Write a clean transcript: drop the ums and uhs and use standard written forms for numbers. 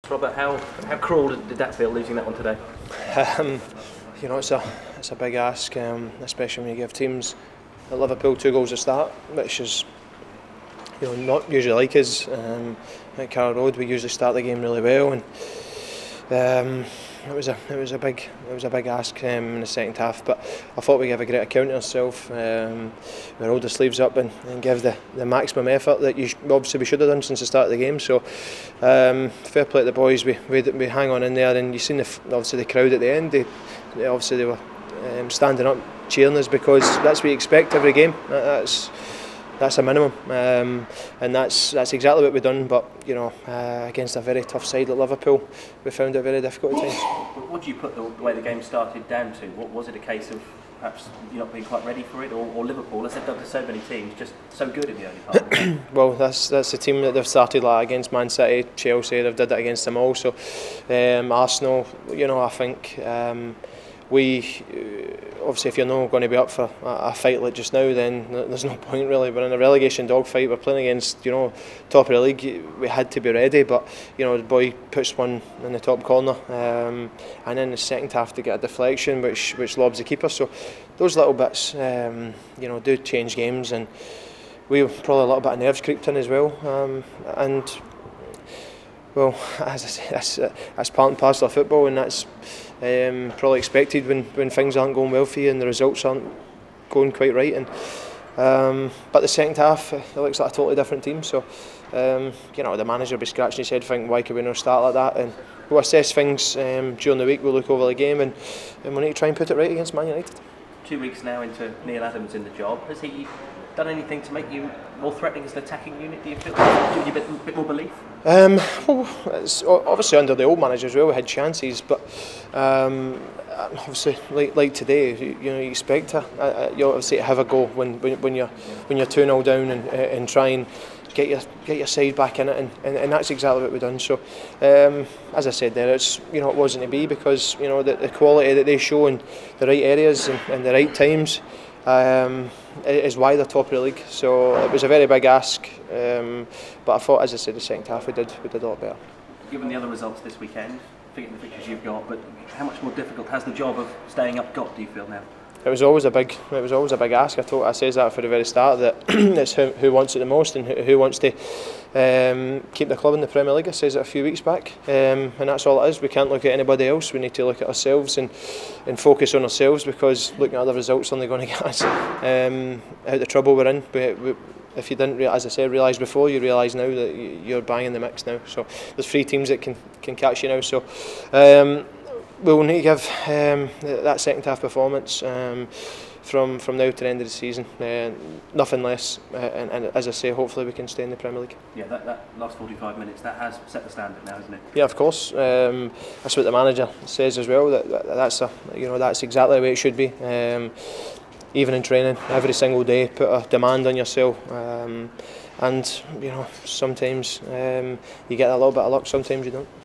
Robert, how cruel did that feel, losing that one today? You know, it's a big ask, especially when you give teams at Liverpool 2 goals to start, which is, you know, not usually like us. At Carrow Road, we usually start the game really well, and it was a big ask in the second half. But I thought we gave a great account of ourselves. We rolled the sleeves up and gave the maximum effort that obviously we should have done since the start of the game. So fair play to the boys. We hang on in there, and you seen obviously the crowd at the end. They were standing up cheering us, because that's what you expect every game. That's a minimum, and that's exactly what we've done. But you know, against a very tough side like Liverpool, we found it very difficult at times. What do you put the way the game started down to? What was it, a case of perhaps you not being quite ready for it, or Liverpool, as they've done to so many teams, just so good in the early part of the game? Well, that's the team that they've started like against Man City, Chelsea. They've did it against them all. So Arsenal, you know, I think. We obviously, if you're not going to be up for a fight like just now, then there's no point really. We're in a relegation dogfight. We're playing against, you know, top of the league. We had to be ready, but you know, the boy puts one in the top corner, and in the second half to get a deflection which lobs the keeper. So those little bits, you know, do change games, and we probably a little bit of nerves creeped in as well, and. Well, as I say, that's part and parcel of football, and that's probably expected when things aren't going well for you and the results aren't going quite right. And but the second half, it looks like a totally different team. So you know, the manager will be scratching his head, thinking, why could we not start like that? And we'll assess things during the week. We'll look over the game, and we need to try and put it right against Man United. 2 weeks now into Neil Adams in the job. Has he done anything to make you more threatening as an attacking unit? Do you feel give you a bit more belief? Well, it's obviously under the old manager as well, we had chances, but obviously like today, you know, you expect you obviously to have a go when you're 2-0 down, and try and get your side back in it, and that's exactly what we've done. So as I said there, it's, you know, it wasn't to be, because you know the quality that they show in the right areas and the right times is why they're top of the league. So it was a very big ask, but I thought, as I said, the second half we did a lot better. Given the other results this weekend, forgetting the fixtures you've got, but how much more difficult has the job of staying up got, do you feel now? It was always a big ask. I says that from the very start, that it's who wants it the most, and who wants to keep the club in the Premier League. I says it a few weeks back, and that's all it is. We can't look at anybody else. We need to look at ourselves and focus on ourselves, because looking at other results only going to get us out the trouble we're in. If you didn't, as I said, realise before, you realise now that you're bang in the mix now. So there's 3 teams that can catch you now. So we'll need to give that second half performance from now to the end of the season, nothing less, and as I say, hopefully we can stay in the Premier League. Yeah, that last 45 minutes, that has set the standard now, hasn't it? Yeah, of course. That's what the manager says as well. That's exactly the way it should be. Even in training, every single day, put a demand on yourself. And you know, sometimes you get a little bit of luck, sometimes you don't.